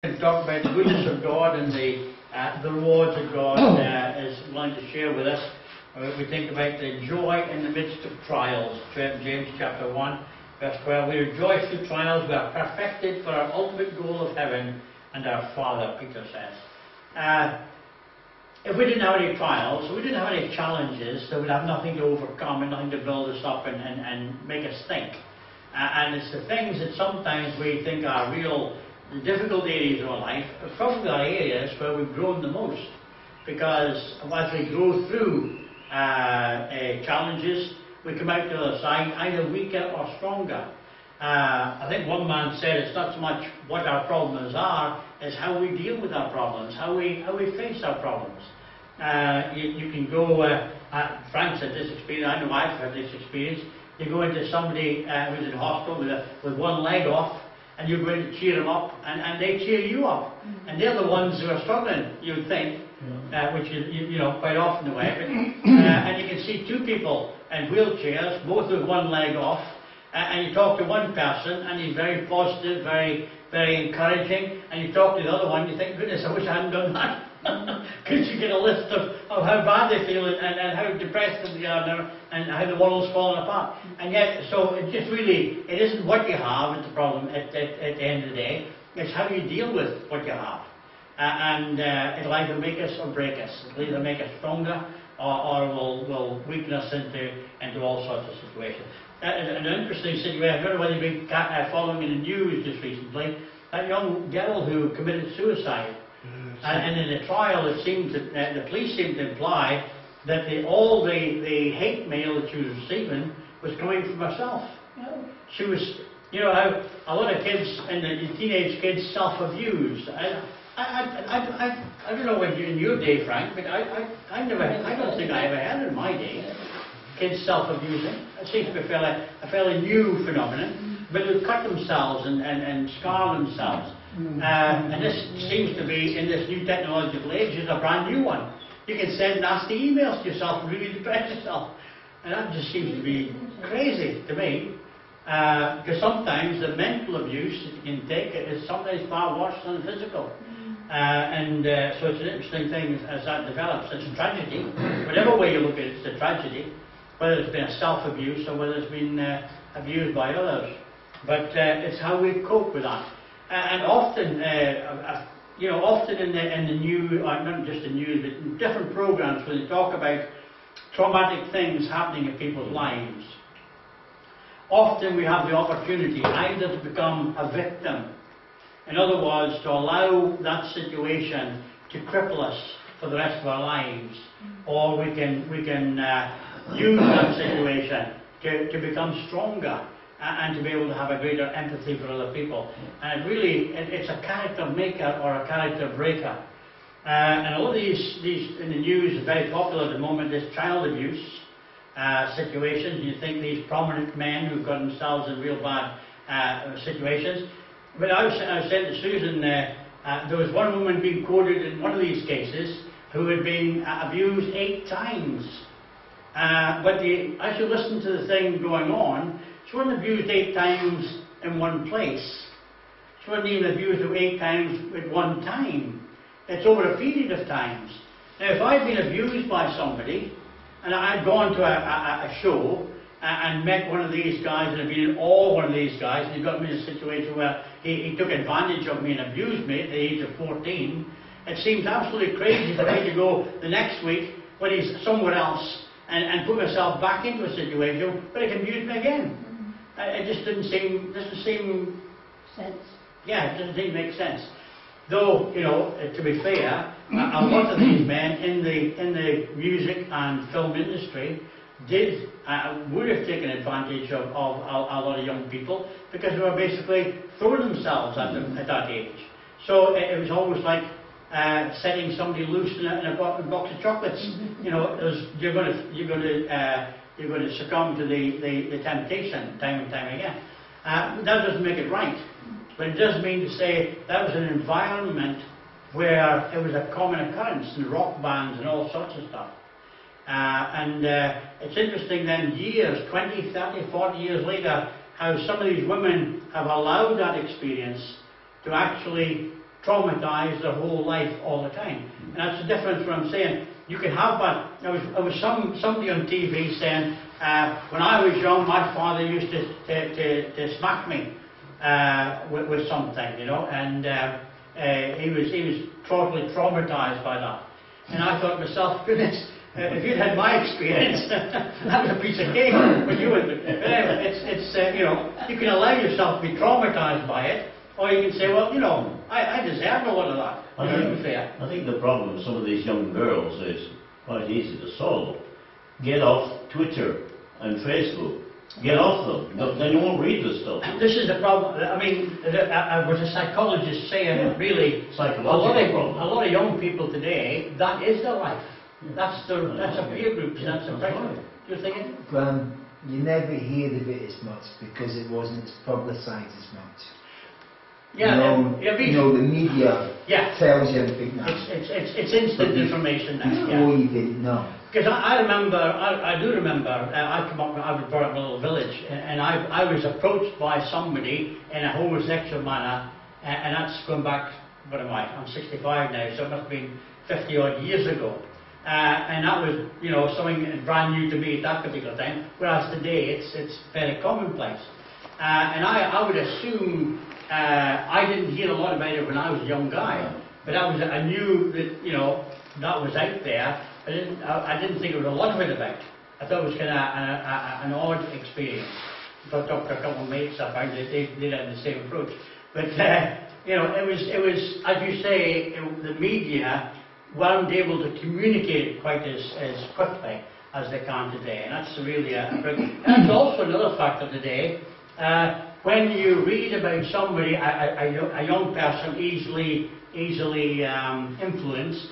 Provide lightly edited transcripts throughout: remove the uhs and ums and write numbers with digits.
And talk about the goodness of God and the rewards that God is willing to share with us. We think about the joy in the midst of trials. James chapter 1, verse 12. We rejoice through trials. We are perfected for our ultimate goal of heaven and our Father, Peter says. If we didn't have any trials, if we didn't have any challenges, then we'd have nothing to overcome and nothing to build us up and make us think. And it's the things that sometimes we think are real the difficult areas of our life are probably our areas where we've grown the most, because as we grow through challenges, we come out to the other side either weaker or stronger. I think one man said it's not so much what our problems are, as how we deal with our problems, how we face our problems. You can go, Frank said this experience, I know I've had this experience, you go into somebody who's in hospital with one leg off, and you're going to cheer them up, and they cheer you up. And they're the ones who are struggling, you would think, which is you know quite often the way. But, and you can see two people in wheelchairs, both with one leg off, and you talk to one person, and he's very positive, very, very encouraging, and you talk to the other one, you think, goodness, I wish I hadn't done that. Because you get a list of how bad they feel and how depressed they are and how the world's falling apart. And yet, so it just really, it isn't what you have that's the problem at the end of the day. It's how you deal with what you have. And it'll either make us or break us. It'll either make us stronger or will weaken us into all sorts of situations. An interesting situation, I don't know whether you've been following in the news just recently, that young girl who committed suicide. And in the trial, it seemed that the police seemed to imply that all the hate mail that she was receiving was coming from herself. She was, you know, how a lot of kids and the teenage kids self-abuse. I don't know when in your day, Frank, but I don't think I ever had it in my day. Kids self-abusing. It seems to be a fairly new phenomenon, but they cut themselves and scar themselves. And this seems to be, in this new technological age, is a brand new one. You can send nasty emails to yourself and really depress yourself. And that just seems to be crazy to me. Because sometimes the mental abuse that you can take is sometimes far worse than the physical. So it's an interesting thing as that develops. It's a tragedy. Whatever way you look at it, it's a tragedy. Whether it's been a self-abuse or whether it's been abused by others. But it's how we cope with that. And often, often in the news, not just the news, but in different programs where they talk about traumatic things happening in people's lives, often we have the opportunity either to become a victim, in other words, to allow that situation to cripple us for the rest of our lives, or we can use that situation to become stronger. And to be able to have a greater empathy for other people. And it's a character maker or a character breaker. And a lot of these in the news are very popular at the moment, this child abuse situations. You think these prominent men who've got themselves in real bad situations. But I was saying to Susan, there was one woman being quoted in one of these cases who had been abused 8 times. But as you listen to the thing going on, she wasn't abused 8 times in one place. She wasn't even abused 8 times at one time. It's over a period of times. Now, if I'd been abused by somebody, and I'd gone to a show and met one of these guys and had been in awe of one of these guys, and he got me in a situation where he took advantage of me and abused me at the age of 14, it seems absolutely crazy for me to go the next week when he's somewhere else and put myself back into a situation where he can abuse me again. It just doesn't seem sense. Yeah, it doesn't seem to make sense. Though, you know, to be fair, a lot of these men in the music and film industry would have taken advantage of a lot of young people because they were basically throwing themselves at them at that age. So it was almost like setting somebody loose in a box of chocolates. You know, you're going to succumb to the temptation time and time again. That doesn't make it right, but it does mean to say that was an environment where it was a common occurrence in rock bands and all sorts of stuff. It's interesting then, 20, 30, 40 years later, how some of these women have allowed that experience to actually traumatized their whole life all the time. And that's the difference what I'm saying. You can have that. There was somebody on TV saying, when I was young, my father used to smack me with something, you know, and he was totally traumatized by that. And I thought to myself, goodness, if you'd had my experience, that was a piece of cake for you. But anyway, it's you know, you can allow yourself to be traumatized by it, or you can say, well, you know, I deserve a lot of that. I think the problem with some of these young girls is quite easy to solve. Get off Twitter and Facebook. Get off them. Then you won't read the stuff. This is the problem. I mean, I was a psychologist saying, really, a lot of young people today, that is their life. That's a peer group. That's a pressure. Do you think? You never hear of it as much because it wasn't publicised as much. Yeah, you know, the media tells you everything now. It's instant information now. Before you didn't know. Because I do remember, I was brought up in a little village, and I was approached by somebody in a homosexual manner, and that's going back, what am I? I'm 65 now, so it must have been 50 odd years ago. And that was, you know, something brand new to me at that particular time, whereas today it's very commonplace. And I would assume, I didn't hear a lot about it when I was a young guy, but I knew that, you know, that was out there. I didn't think there was a lot of it about. I thought it was kind of an odd experience. I talked to a couple of mates, I found that they had the same approach. But, you know, it was, as you say, the media weren't able to communicate it quite as quickly as they can today. And that's really and that's also another factor today. When you read about somebody, a young person easily influenced,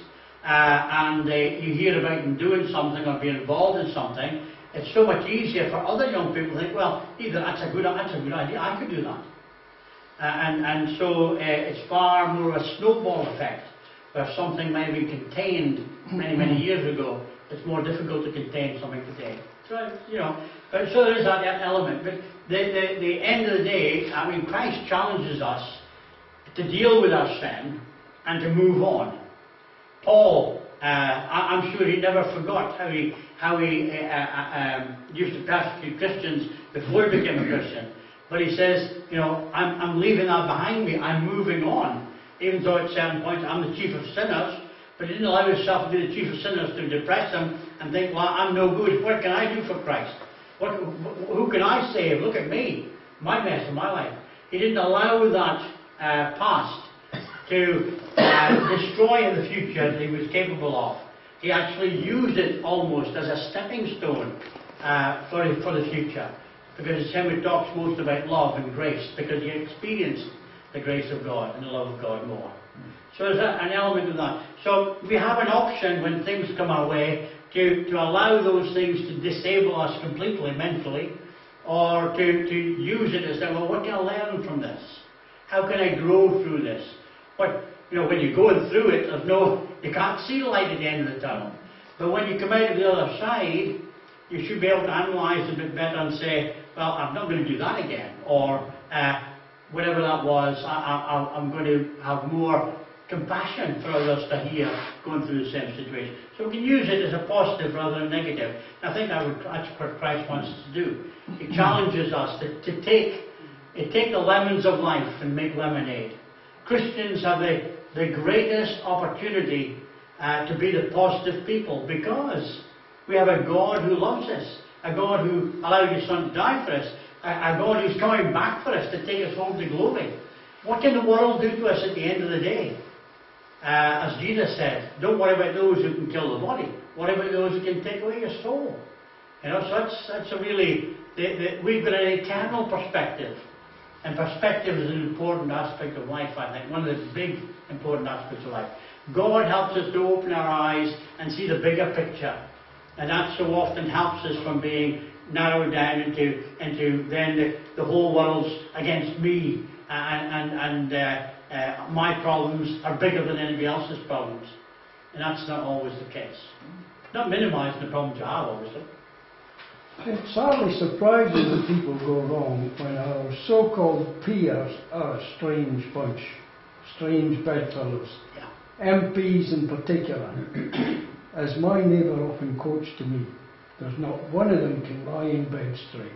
and you hear about them doing something or being involved in something, it's so much easier for other young people to think, well, either that's a good idea, I could do that. And so it's far more of a snowball effect, where something may be contained many years ago. It's more difficult to contain something today. So, you know, so there is that element. But the end of the day, I mean, Christ challenges us to deal with our sin and to move on. Paul, I'm sure he never forgot how he used to persecute Christians before he became a Christian. But he says, you know, I'm leaving that behind me. I'm moving on. Even though at certain points I'm the chief of sinners, but he didn't allow himself to be the chief of sinners to depress him and think, well, I'm no good. What can I do for Christ? Who can I save? Look at me, my mess of my life. He didn't allow that past to destroy the future that he was capable of. He actually used it almost as a stepping stone for the future. Because it's him who talks most about love and grace, because he experienced the grace of God and the love of God more. So there's an element of that. So we have an option when things come our way to allow those things to disable us completely mentally, or to use it as, well, what can I learn from this? How can I grow through this? But, you know, when you're going through it, you can't see the light at the end of the tunnel. But when you come out of the other side, you should be able to analyse a bit better and say, well, I'm not going to do that again, or whatever that was, I'm going to have more compassion for others to hear going through the same situation. So we can use it as a positive rather than negative. And I think that's what Christ wants us to do. He challenges us to take the lemons of life and make lemonade. Christians have the greatest opportunity to be the positive people, because we have a God who loves us, a God who allowed His Son to die for us, a God who's coming back for us to take us home to glory. What can the world do to us at the end of the day? As Jesus said, don't worry about those who can kill the body. Worry about those who can take away your soul. You know, so that's a really, we've got an eternal perspective. And perspective is an important aspect of life, I think. One of the big important aspects of life. God helps us to open our eyes and see the bigger picture. And that so often helps us from being narrowed down into then the whole world's against me, and my problems are bigger than anybody else's problems. And that's not always the case. Not minimising the problems you have, obviously. It sadly surprises that people go wrong when our so-called peers are a strange bunch. strange bedfellows, Yeah. MPs in particular. As my neighbour often quotes to me, there's not one of them can lie in bed straight.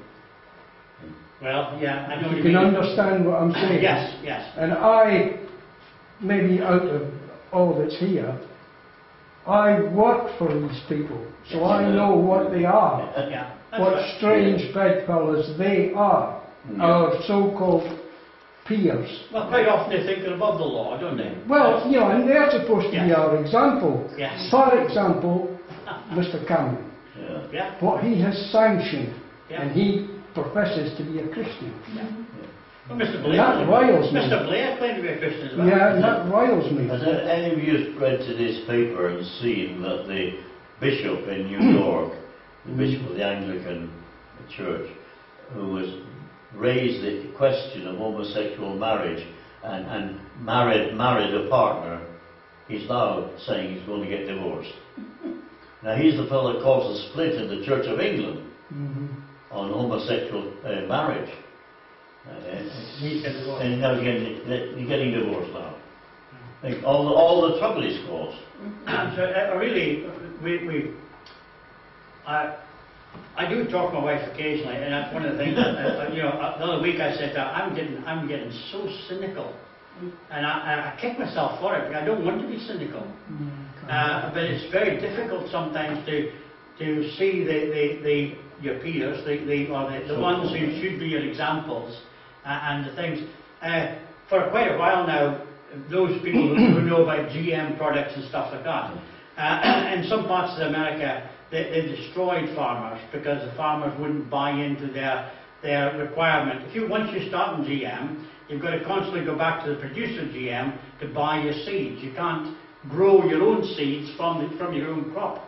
Well, yeah, I know what You you can mean. understand what I'm saying? Yes, yes. And I, maybe out of all that's here, I work for these people, so I know what they are, Yeah. That's what right. strange bedfellows they are, our so-called peers. Well, quite often they think they're above the law, don't they? Well, you know, and they're supposed to be Yeah. our example. Yes. For example, Mr. Cameron, Yeah. Yeah. what he has sanctioned, Yeah. and he professes to be a Christian. Well, Mr. And Blair. that riles me. Mr. Blair claimed to be a Christian as well. Yeah, and that riles me. Has any of you read today's paper and seen that the bishop in New York, the bishop of the Anglican Church, who has raised the question of homosexual marriage and married a partner, he's now saying he's going to get divorced. Now he's the fellow that caused a split in the Church of England on homosexual marriage. He's getting divorced. And now he's getting divorced now. Like all the trouble he's caused. So I really, I do talk to my wife occasionally, and that's one of the things that, you know, the other week I said that I'm getting so cynical, and I kick myself for it, because I don't want to be cynical. But it's very difficult sometimes to see your peers, the ones who should be your examples, and the things. For quite a while now, those people who know about GM products and stuff like that, in some parts of America, they destroyed farmers because the farmers wouldn't buy into their requirement. Once you start in GM, you've got to constantly go back to the producer of GM to buy your seeds. You can't grow your own seeds from your own crop,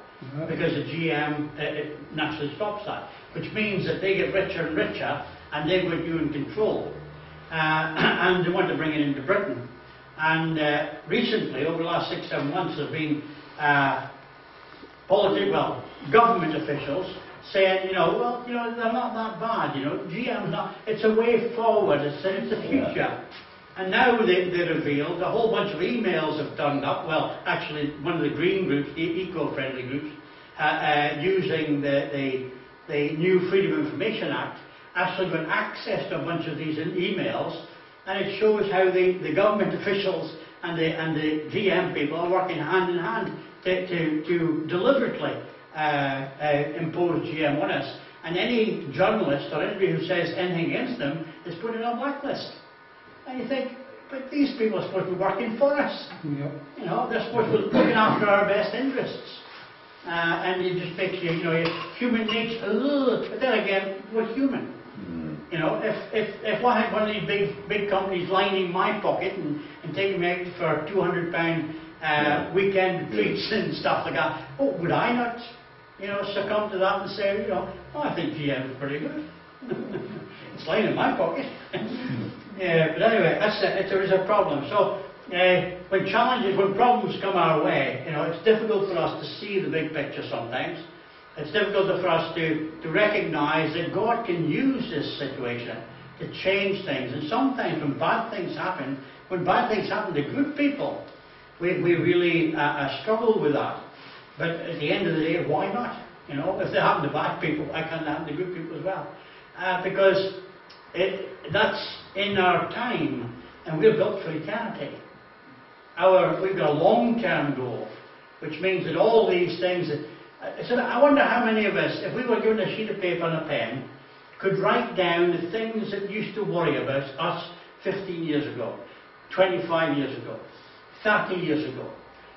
because the GM it naturally stops that. Which means that they get richer and richer, and they've got you in control. And they want to bring it into Britain. And recently, over the last 6-7 months, there have been government officials saying, they're not that bad, GM's not, it's a way forward, it's a future. And now they revealed a whole bunch of emails have turned up, well, actually, one of the green groups, the eco-friendly groups, using the new Freedom of Information Act, actually got access to a bunch of these emails, and it shows how the government officials and the GM people are working hand in hand to deliberately impose GM on us. And any journalist or anybody who says anything against them is put on a blacklist. And you think, but these people are supposed to be working for us. Yep. They're supposed to be looking after our best interests. And it just makes you, human nature, but then again, we're human. If I had one of these big companies lining my pocket and taking me out for £200 weekend treats and stuff like that, would I not, succumb to that and say, I think GM is pretty good. It's lining my pocket. Yeah, but anyway, there is a problem. So when problems come our way, it's difficult for us to see the big picture sometimes. It's difficult for us to recognise that God can use this situation to change things. And sometimes when bad things happen to good people, we really struggle with that. But at the end of the day, why not? If they happen to bad people, why can't they happen to good people as well? Because that's in our time, and we're built for eternity. We've got a long-term goal, which means that all these things. So I wonder how many of us, if we were given a sheet of paper and a pen, could write down the things that used to worry about us 15 years ago, 25 years ago, 30 years ago,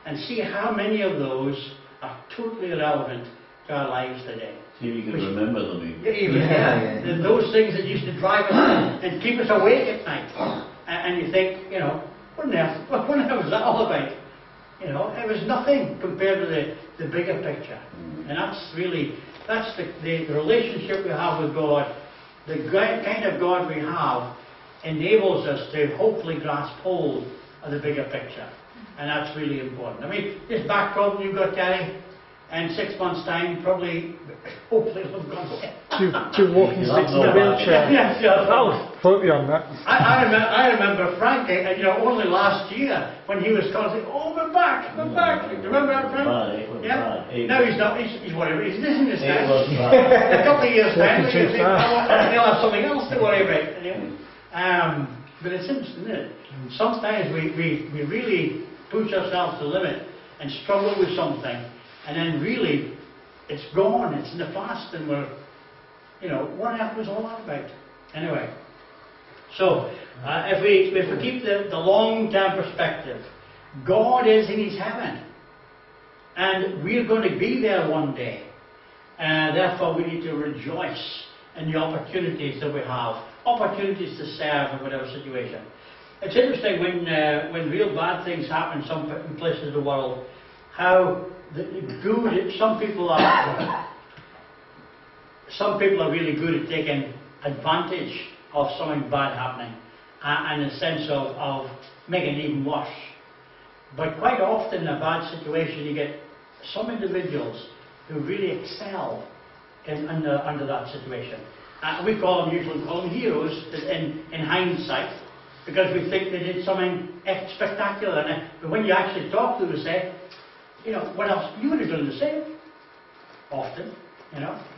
and see how many of those are totally irrelevant to our lives today. See if you can remember them even. Yeah. Those things that used to drive us and keep us awake at night. And you think, what the hell was that all about? It was nothing compared to the bigger picture. And that's the relationship we have with God. The kind of God we have enables us to hopefully grasp hold of the bigger picture. And that's really important. I mean, this back problem you've got, Terry, in 6 months' time, hopefully it'll have gone away. To walking sticks in a wheelchair. Yeah. quote you on that. I remember Frank, only last year when he was constantly, oh, we're back. Remember that, Frank? Yeah. No, he's not. He's whatever. He's in his time. A couple of years time, he'll have something else to worry about. But it's interesting, isn't it? Sometimes we really push ourselves to the limit and struggle with something, and then really it's gone. It's in the past, and we're, what on earth was all that about? Anyway. So, if we keep the long-term perspective, God is in His heaven, and we're going to be there one day. Therefore, we need to rejoice in the opportunities that we have, opportunities to serve in whatever situation. It's interesting when real bad things happen in some places of the world, how some people are really good at taking advantage of something bad happening, and in the sense of making it even worse. But quite often in a bad situation you get some individuals who really excel under that situation. We usually call them heroes in hindsight, because we think they did something spectacular. But when you actually talk to them and say, what else? You would have done the same. Often,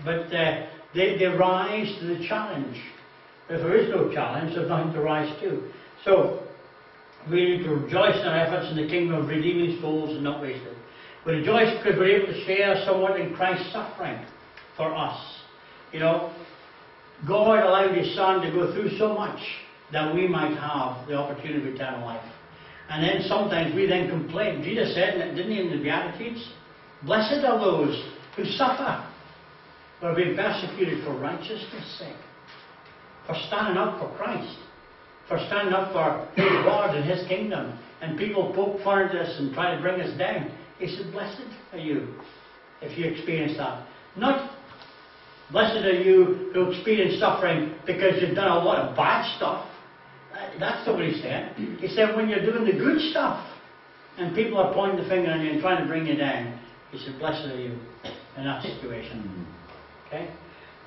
But they rise to the challenge. If there is no challenge, there's nothing to rise to. So, we need to rejoice in our efforts in the kingdom of redeeming souls and not wasted. We rejoice because we're able to share somewhat in Christ's suffering for us. God allowed His Son to go through so much that we might have the opportunity of eternal life. And then sometimes we then complain. Jesus said, didn't He, in the Beatitudes? Blessed are those who suffer, who are being persecuted for righteousness' sake, for standing up for Christ, for standing up for God and His kingdom. And people poke fun at us and try to bring us down. He said, blessed are you if you experience that. Not blessed are you who experience suffering because you've done a lot of bad stuff. That's not what He said. He said when you're doing the good stuff and people are pointing the finger at you and trying to bring you down, He said, blessed are you in that situation. Okay?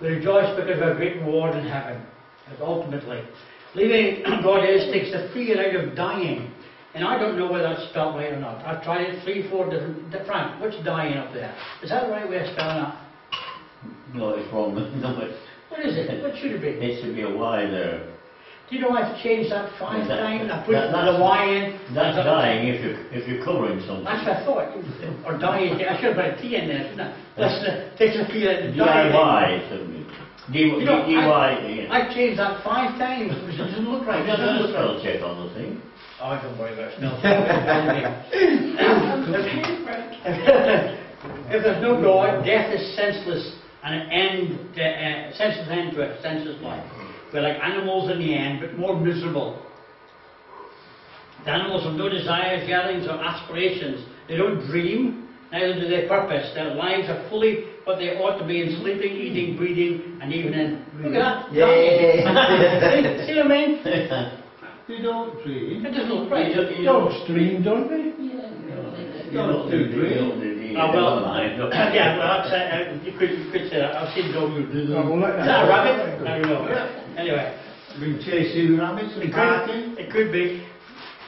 We rejoice because we have a great reward in heaven. Because ultimately, believing God takes the fear out of dying. And I don't know whether that's spelled right or not. I've tried it 3-4 different... Frank, what's dying up there? Is that the right way of spelling that? No, it's wrong. No, what is it? What should it be? It should be a Y there. Do you know I've changed that 5 times? I put the Y in. That's dying if you're covering something. That's what I thought. Or dying. I should have put a T in there, shouldn't I? Takes the fear out of dying. D-I-Y, shouldn't it? D-Y. I've changed that 5 times. It doesn't look right. There's a spell check on the thing. Oh, don't worry about it. If there's no God, death is senseless and senseless end to a senseless life. We're like animals in the end, but more miserable. The animals have no desires, yearnings, or aspirations. They don't dream, neither do they purpose. Their lives are fully what they ought to be in sleeping, eating, breathing, and even in... Look at that! Yeah. See what I mean? You don't dream. It doesn't look right. You don't dream, don't we? You don't do dream. Oh, well, yeah, well, you could say that. I've seen dogs who do that. Oh, well, Is that a rabbit? I don't know. Anyway. Been chasing rabbits and parking. It could be.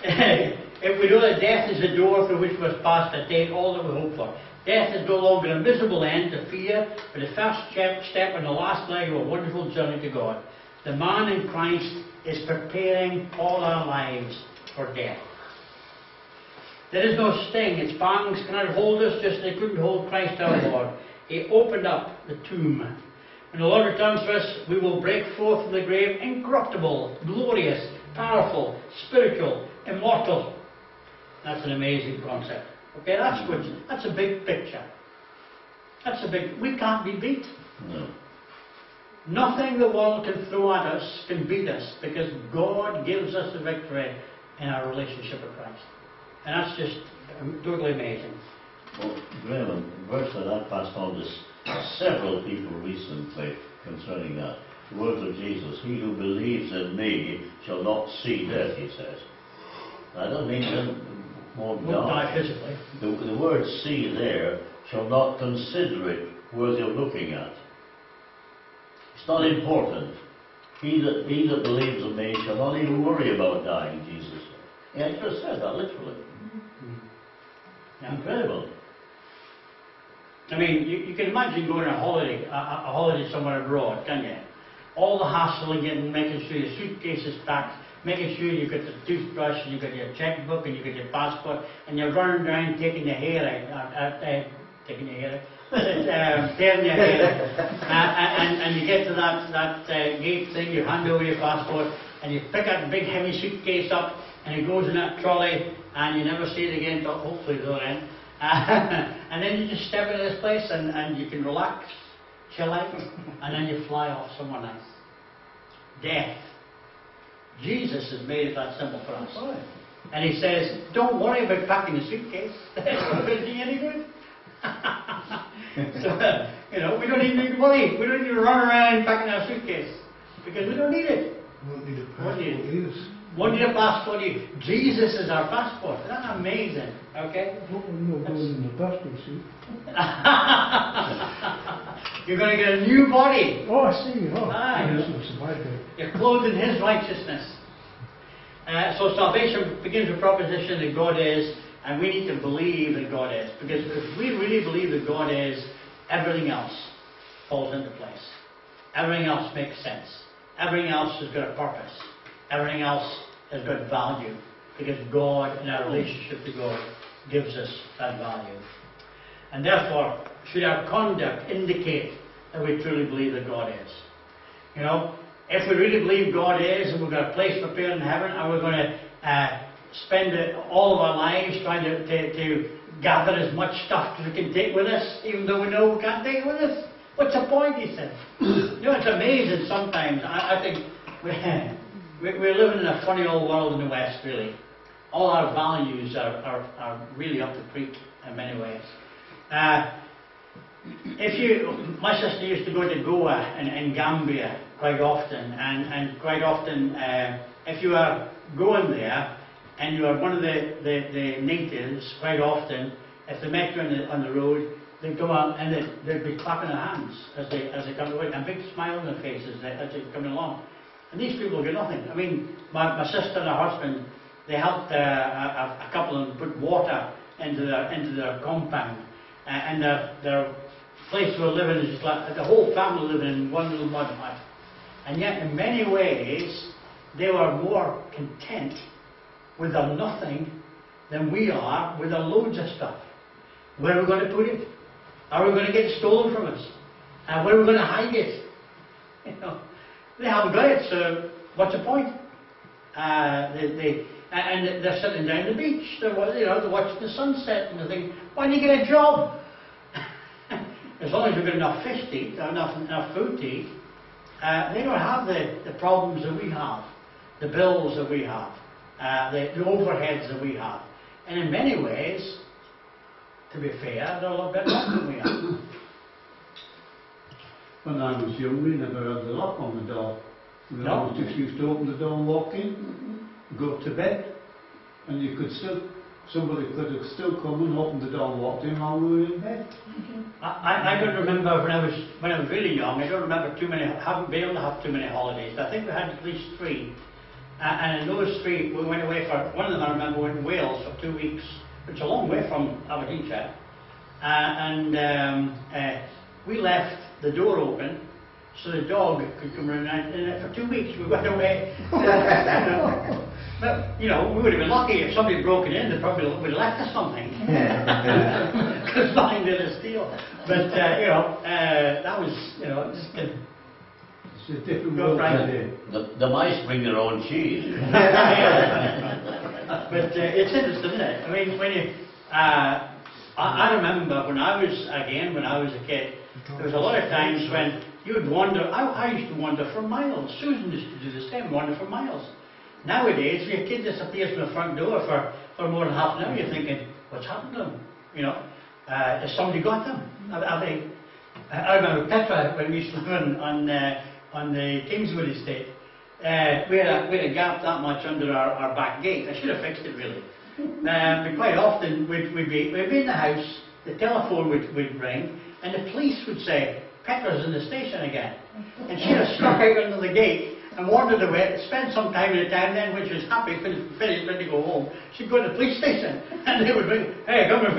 If we know that death is the door through which we must pass to attain all that we hope for. Death is no longer a miserable end to fear, but the first step on the last leg of a wonderful journey to God. The man in Christ is preparing all our lives for death. There is no sting. Its fangs cannot hold us just as they couldn't hold Christ our Lord. He opened up the tomb. When the Lord returns for us, we will break forth from the grave incorruptible, glorious, powerful, spiritual, immortal. That's an amazing concept. Okay, that's a big picture. We can't be beat. No. Nothing the world can throw at us can beat us, because God gives us the victory in our relationship with Christ. And that's just totally amazing. Well, Graham, a verse that I passed on to several people recently concerning that. The words of Jesus, he who believes in me shall not see death, he says. I don't mean he won't die physically. The word see there, shall not consider it worthy of looking at. It's not important. He that believes in me shall not even worry about dying, Jesus said. Yeah, he just said that literally. Yeah. Incredible. I mean, you can imagine going on a holiday somewhere abroad, can you? All the hassle of making sure your suitcase is packed, making sure you've got the toothbrush, and you've got your checkbook, and you've got your passport, and you're running around taking the hair out, tearing your hair and you get to that gate thing, you hand over your passport, and you pick that big heavy suitcase up, and it goes in that trolley, and you never see it again till hopefully the other end. And then you just step into this place, and you can relax, chill out, and then you fly off somewhere nice. Death. Jesus has made it that simple for us. And he says, don't worry about packing the suitcase. It's not going to do you any good. So, we don't even need to worry. We don't need to run around packing our suitcase. Because we don't need it. Won't need a passport. Won't need a passport. Jesus is our passport. Isn't that amazing? Okay? We're not going in the passport suit. You're going to get a new body. Oh, I see. Oh, Aye. that's my bad. You're clothed in His righteousness. So salvation begins with proposition that God is, and we need to believe that God is. Because if we really believe that God is, everything else falls into place. Everything else makes sense. Everything else has got a purpose. Everything else has got value. Because God, in our relationship to God, gives us that value. And therefore, should our conduct indicate that we truly believe that God is? If we really believe God is, and we've got a place prepared in heaven, and we're going to spend all of our lives trying to gather as much stuff as we can take with us, even though we know we can't take it with us. What's the point, he said? It's amazing sometimes. I think we're living in a funny old world in the West, really. All our values are really up the creek in many ways. My sister used to go to Goa in Gambia quite often, and quite often, if you are going there and you are one of the natives, quite often, if they met you on the road, they'd come out and they'd be clapping their hands as they come away, and a big smile on their faces as they're coming along. And these people get nothing. I mean, my sister and her husband, they helped a couple of them put water into their compound, and their place they were living is just like the whole family living in one little mud hut. And yet, in many ways, they were more content with their nothing than we are with our loads of stuff. Where are we going to put it? Are we going to get it stolen from us? And where are we going to hide it? They haven't got it, so what's the point? And they're sitting down the beach. They're watching the sunset, and they think, why don't you get a job? As long as you've got enough fish to eat, or enough food to eat, they don't have the problems that we have, the bills that we have, the overheads that we have. And in many ways, to be fair, they're a lot better off than we are. When I was young, we never had the lock on the door. We No. always just used to open the door and walk in, go to bed, and somebody could have still come and opened the door and walked in while we were in bed. I don't remember when I was really young. I don't remember haven't been able to have too many holidays. I think we had at least 3, and in those 3 we went away for. One of them I remember went to Wales for 2 weeks, which is a long way from Aberdeenshire, and we left the door open so the dog could come around, and for 2 weeks we went away. But, we would have been lucky if somebody had broken in, they probably would have left us something. Because nothing to steal. But, that was, just a... It's a different Go world right. today. The mice bring their own cheese. But it's interesting, isn't it? I mean, when you... I remember when I was a kid, there was a lot of times when you would wander. I used to wander for miles. Susan used to do the same, wander for miles. Nowadays, if your kid disappears from the front door for more than half an hour, you're thinking, what's happened to them? Has somebody got them? I remember Petra, when we used to live on the Kingswood estate, we had a gap that much under our back gate. I should have fixed it, really. But quite often, we'd be in the house, the telephone would ring, and the police would say, Petra's in the station again. And she'd have stuck out under the gate, and wandered away, spent some time in the town. Then when she was happy, finished, ready to go home, she'd go to the police station, and they would ring, hey, come here.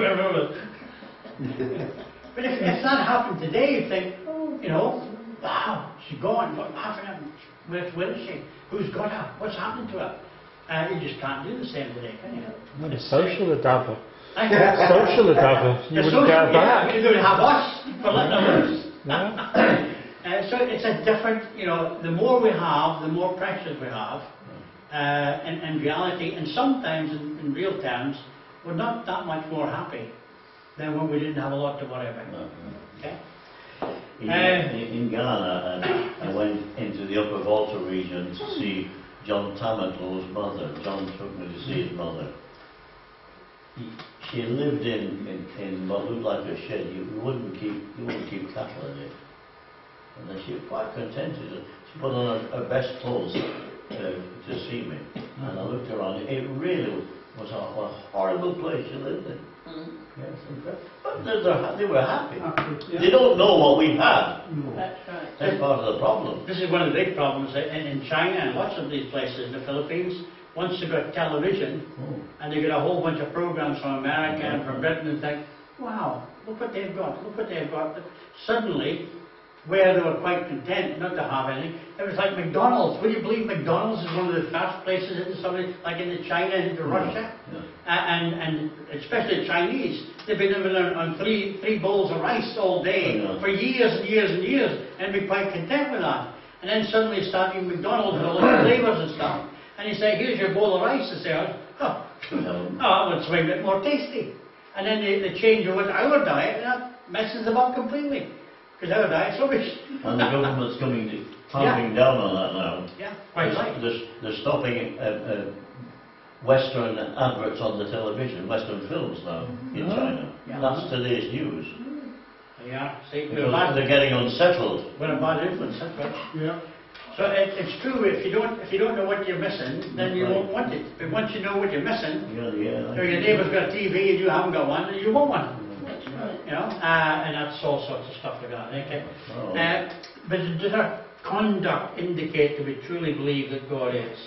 But if that happened today, you'd think, oh, you know, wow, she's gone, what happened? Where is she? Who's got her? What's happened to her? You just can't do the same today, can you? The social devil. Yeah. Social devil. You wouldn't get back. You don't have us for letting them loose. Yeah. So it's a different, you know, the more we have, the more pressures we have. In reality, and sometimes in real terms, we're not that much more happy than when we didn't have a lot to worry about. Okay? In Ghana, I went into the Upper Volta region to see John Tamatlo's mother. John took me to see his mother. She lived in what looked like a shed. You wouldn't keep cattle in it. And then she was quite contented. She put on her best clothes to see me. And I looked around. It really was a horrible place she lived in. Yes, incredible. But they were happy. Yeah. They don't know what we have. That's right. That's part of the problem. This is one of the big problems in China and lots of these places in the Philippines. Once they've got television and they get a whole bunch of programs from America and from Britain and think, wow, look what they've got, look what they've got. But suddenly, where they were quite content not to have anything, it was like McDonald's. Would you believe McDonald's is one of the first places into somebody, like into China, into Russia? And especially the Chinese, they've been living on three bowls of rice all day for years and years and years, and be quite content with that. And then suddenly start eating McDonald's with all the flavours and stuff. And you say, here's your bowl of rice. They say, oh, it's a bit more tasty. And then they change over to our diet, and that messes them up completely. Because our diet's rubbish. And the government's clamping down on that now. Yeah, quite right. They're stopping Western adverts on the television, Western films now in China. Yeah. That's today's news. Yeah, see, Because they're getting unsettled. we're a bad influence, that's right. Yeah. So it's true, if you don't know what you're missing, then you won't want it. But once you know what you're missing, so your neighbour's got a TV and you haven't got one, then you want one. You know, and that's all sorts of stuff like that. Okay. But does our conduct indicate that we truly believe that God is?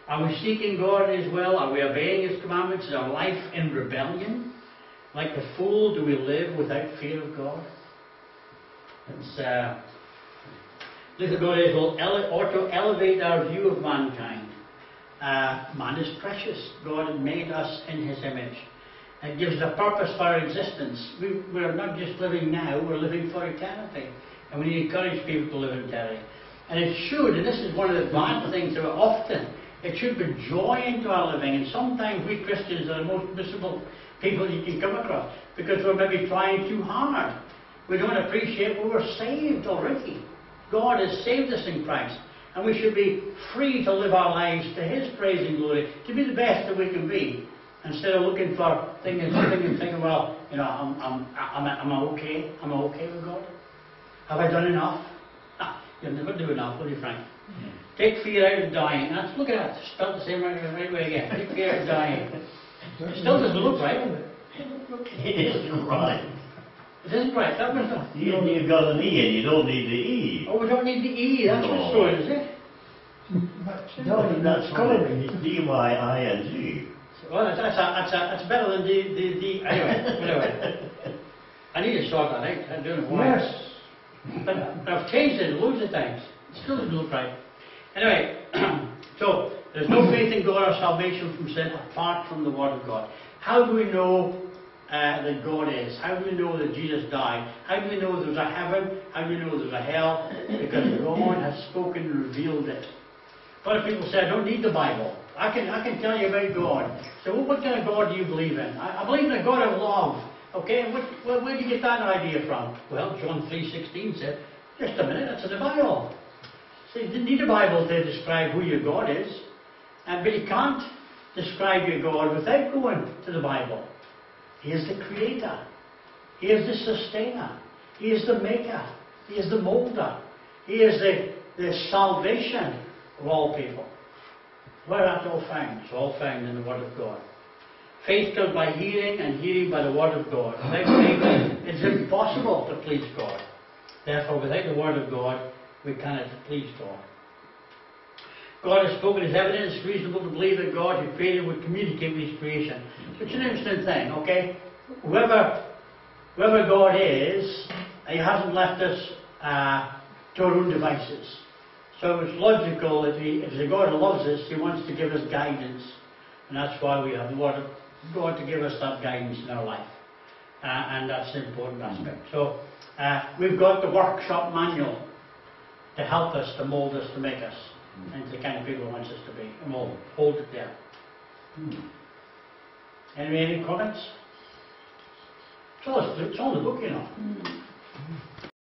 Are we seeking God in His will? Are we obeying His commandments? Is our life in rebellion? Like the fool, do we live without fear of God? It's look at God is ought to elevate our view of mankind. Man is precious. God made us in His image. It gives a purpose for our existence. We're not just living now, we're living for eternity. And we need to encourage people to live in eternity. And it should, and this is one of the bad things that often, it should bring joy into our living. And sometimes we Christians are the most miserable people you can come across because we're maybe trying too hard. We don't appreciate we were saved already. God has saved us in Christ. And we should be free to live our lives to His praise and glory, to be the best that we can be. Instead of looking for things and thinking, well, you know, am I okay? Am I okay with God? Have I done enough? You'll never do enough, will you, Frank? Take fear out of dying. That's, look at that. Spelled the same right way again. Take fear out of dying. It still doesn't look right. It isn't right. It isn't right. That was not. You've got an E and you don't need the E. Oh, we don't need the E. That's what's so, is it? That's colouring. D-Y-I-N-G. Well, that's better than the anyway, whatever. I need to sort that out. I don't know why. Yes. But I've changed it loads of times. It still doesn't look right. Anyway, so there's no faith in God or salvation from sin apart from the Word of God. How do we know that God is? How do we know that Jesus died? How do we know there's a heaven? How do we know there's a hell? Because God has spoken and revealed it. A lot of people say, I don't need the Bible. I can tell you about God. So what kind of God do you believe in? I believe in a God of love. Okay, where do you get that idea from? Well, John 3:16 said, just a minute, that's in the Bible. So you didn't need a Bible to describe who your God is. But you can't describe your God without going to the Bible. He is the Creator. He is the Sustainer. He is the Maker. He is the Molder. He is the salvation of all people. Where art thou found? It's all found in the Word of God. Faith comes by hearing, and hearing by the Word of God. Without faith, it's impossible to please God. Therefore, without the Word of God, we cannot please God. God has spoken His evidence, it's reasonable to believe that God who created would communicate with His creation. So it's an interesting thing, okay? Whoever God is, He hasn't left us to our own devices. So it's logical if the God who loves us, He wants to give us guidance. And that's why we have the Word of God to give us that guidance in our life. And that's an important aspect. So we've got the workshop manual to help us, to mould us, to make us into the kind of people He wants us to be. And we'll hold it there. Any comments? It's all in the book, you know.